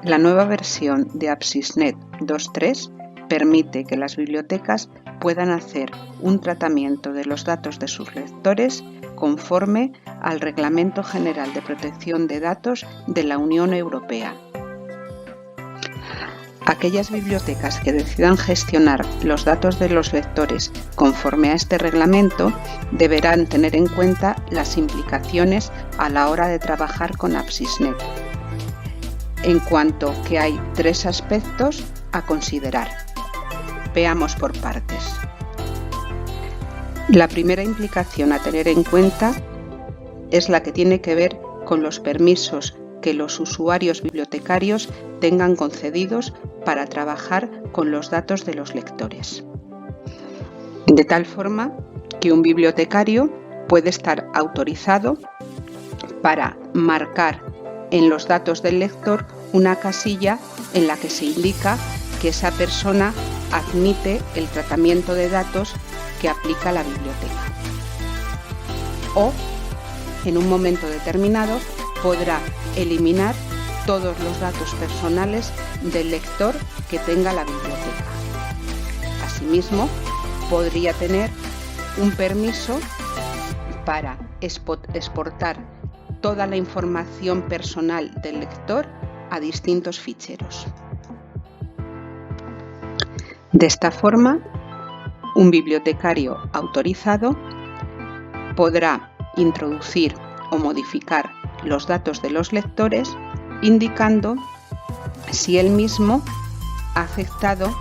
La nueva versión de APSISNet 2.3 permite que las bibliotecas puedan hacer un tratamiento de los datos de sus lectores conforme al Reglamento General de Protección de Datos de la Unión Europea. Aquellas bibliotecas que decidan gestionar los datos de los lectores conforme a este reglamento deberán tener en cuenta las implicaciones a la hora de trabajar con APSISNet, en cuanto que hay 3 aspectos a considerar. Veamos por partes. La primera implicación a tener en cuenta es la que tiene que ver con los permisos que los usuarios bibliotecarios tengan concedidos para trabajar con los datos de los lectores. De tal forma que un bibliotecario puede estar autorizado para marcar en los datos del lector una casilla en la que se indica que esa persona admite el tratamiento de datos que aplica la biblioteca. O, en un momento determinado, podrá eliminar todos los datos personales del lector que tenga la biblioteca. Asimismo, podría tener un permiso para exportar toda la información personal del lector a distintos ficheros. De esta forma, un bibliotecario autorizado podrá introducir o modificar los datos de los lectores indicando si él mismo ha aceptado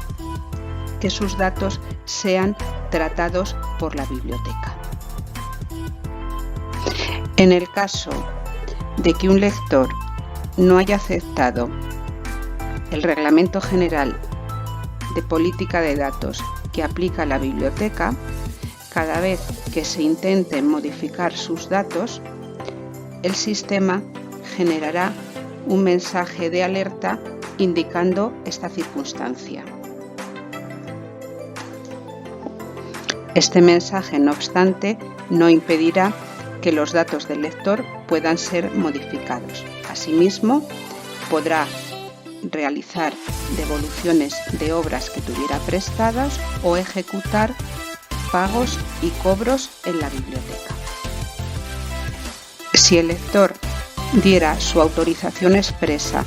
que sus datos sean tratados por la biblioteca. En el caso de que un lector no haya aceptado el Reglamento General de Política de Datos que aplica la biblioteca, cada vez que se intenten modificar sus datos, el sistema generará un mensaje de alerta indicando esta circunstancia. Este mensaje, no obstante, no impedirá que los datos del lector puedan ser modificados. Asimismo, podrá realizar devoluciones de obras que tuviera prestadas o ejecutar pagos y cobros en la biblioteca. Si el lector diera su autorización expresa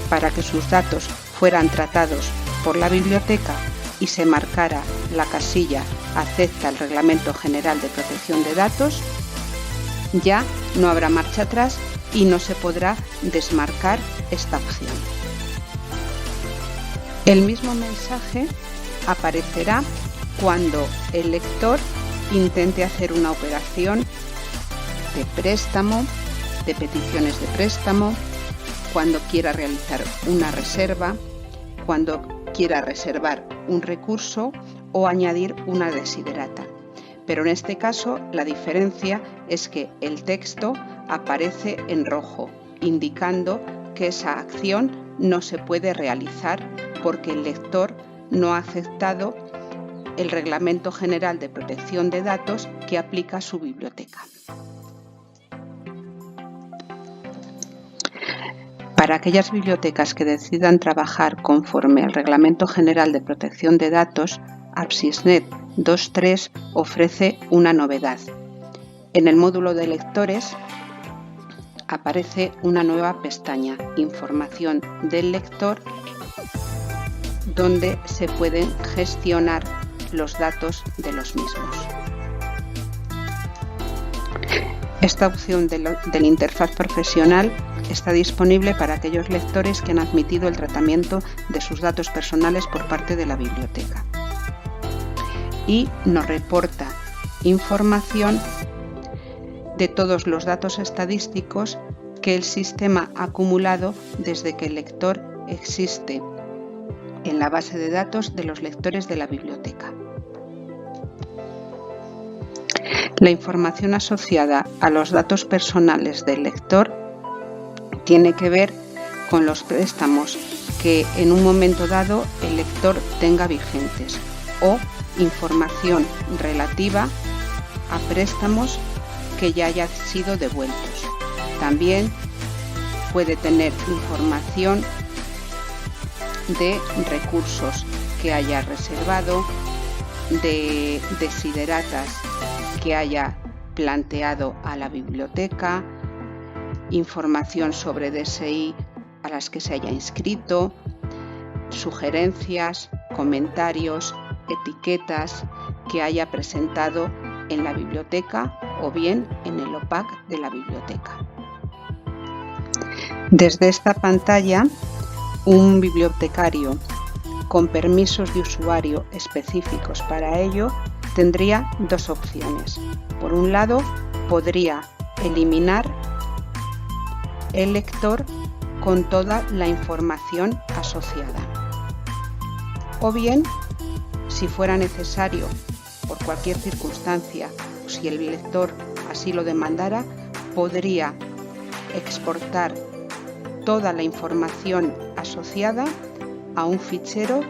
para que sus datos fueran tratados por la biblioteca y se marcara la casilla «Acepta el Reglamento General de Protección de Datos», ya no habrá marcha atrás y no se podrá desmarcar esta opción. El mismo mensaje aparecerá cuando el lector intente hacer una operación de préstamo, de peticiones de préstamo, cuando quiera realizar una reserva, cuando quiera reservar un recurso o añadir una desiderata. Pero en este caso la diferencia es que el texto aparece en rojo, indicando que esa acción no se puede realizar porque el lector no ha aceptado el Reglamento General de Protección de Datos que aplica su biblioteca. Para aquellas bibliotecas que decidan trabajar conforme al Reglamento General de Protección de Datos, APSISNet 2.3 ofrece una novedad. En el módulo de lectores aparece una nueva pestaña, Información del lector, donde se pueden gestionar los datos de los mismos. Esta opción de la interfaz profesional está disponible para aquellos lectores que han admitido el tratamiento de sus datos personales por parte de la biblioteca y nos reporta información de todos los datos estadísticos que el sistema ha acumulado desde que el lector existe en la base de datos de los lectores de la biblioteca. La información asociada a los datos personales del lector tiene que ver con los préstamos que en un momento dado el lector tenga vigentes o información relativa a préstamos que ya hayan sido devueltos. También puede tener información de recursos que haya reservado, de desideratas que haya planteado a la biblioteca, información sobre DSI a las que se haya inscrito, sugerencias, comentarios, etiquetas que haya presentado en la biblioteca o bien en el OPAC de la biblioteca. Desde esta pantalla, un bibliotecario con permisos de usuario específicos para ello tendría dos opciones. Por un lado, podría eliminar el lector con toda la información asociada. O bien, si fuera necesario, por cualquier circunstancia, o si el lector así lo demandara, podría exportar toda la información asociada a un fichero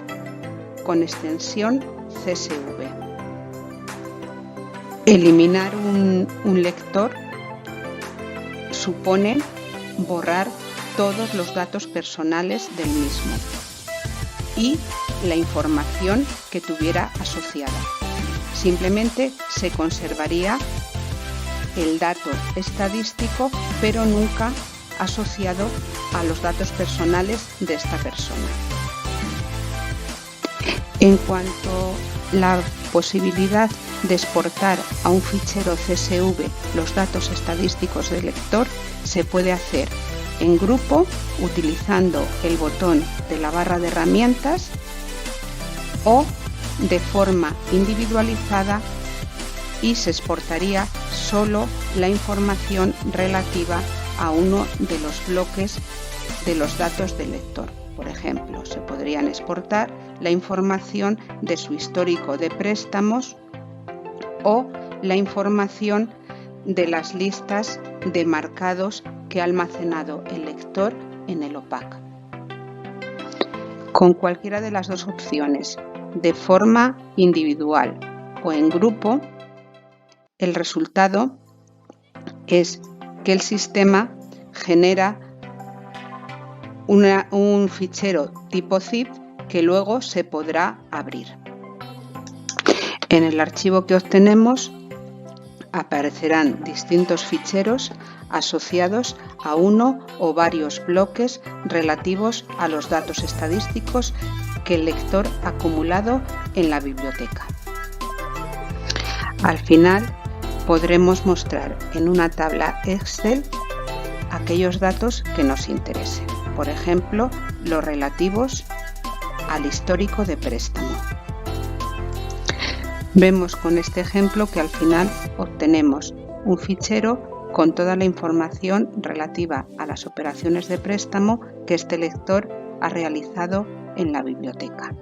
con extensión CSV. Eliminar un lector supone borrar todos los datos personales del mismo y la información que tuviera asociada. Simplemente se conservaría el dato estadístico, pero nunca asociado a los datos personales de esta persona. En cuanto a la posibilidad de exportar a un fichero CSV los datos estadísticos del lector, se puede hacer en grupo utilizando el botón de la barra de herramientas o de forma individualizada, y se exportaría solo la información relativa a uno de los bloques de los datos del lector. Por ejemplo, se podrían exportar la información de su histórico de préstamos o la información de las listas de marcados que ha almacenado el lector en el OPAC. Con cualquiera de las dos opciones, de forma individual o en grupo, el resultado es que el sistema genera un fichero tipo zip que luego se podrá abrir. En el archivo que obtenemos aparecerán distintos ficheros asociados a uno o varios bloques relativos a los datos estadísticos que el lector ha acumulado en la biblioteca. Al final podremos mostrar en una tabla Excel aquellos datos que nos interesen, por ejemplo, los relativos al histórico de préstamo. Vemos con este ejemplo que al final obtenemos un fichero con toda la información relativa a las operaciones de préstamo que este lector ha realizado en la biblioteca.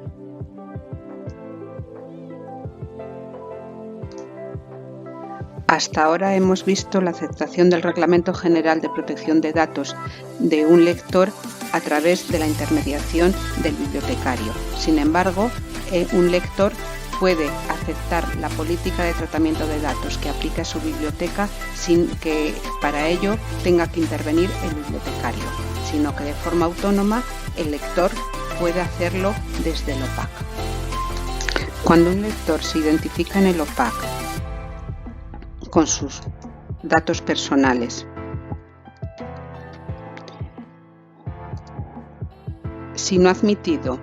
Hasta ahora hemos visto la aceptación del Reglamento General de Protección de Datos de un lector a través de la intermediación del bibliotecario. Sin embargo, un lector puede aceptar la política de tratamiento de datos que aplica a su biblioteca sin que para ello tenga que intervenir el bibliotecario, sino que de forma autónoma el lector puede hacerlo desde el OPAC. Cuando un lector se identifica en el OPAC con sus datos personales, si no ha admitido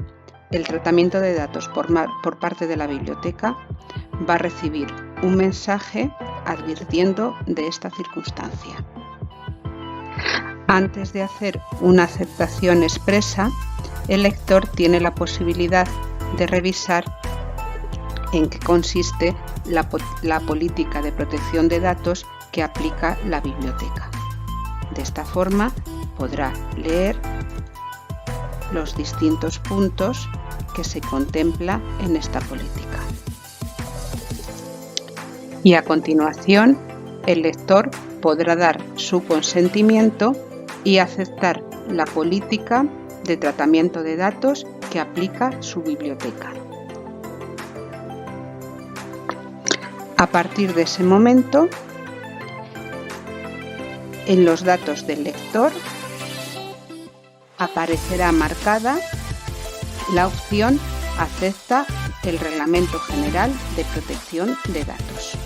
el tratamiento de datos por parte de la biblioteca, va a recibir un mensaje advirtiendo de esta circunstancia. Antes de hacer una aceptación expresa, el lector tiene la posibilidad de revisar en qué consiste la política de protección de datos que aplica la biblioteca. De esta forma podrá leer los distintos puntos que se contempla en esta política. Y a continuación, el lector podrá dar su consentimiento y aceptar la política de tratamiento de datos que aplica su biblioteca. A partir de ese momento, en los datos del lector aparecerá marcada La opción acepta el Reglamento General de Protección de Datos.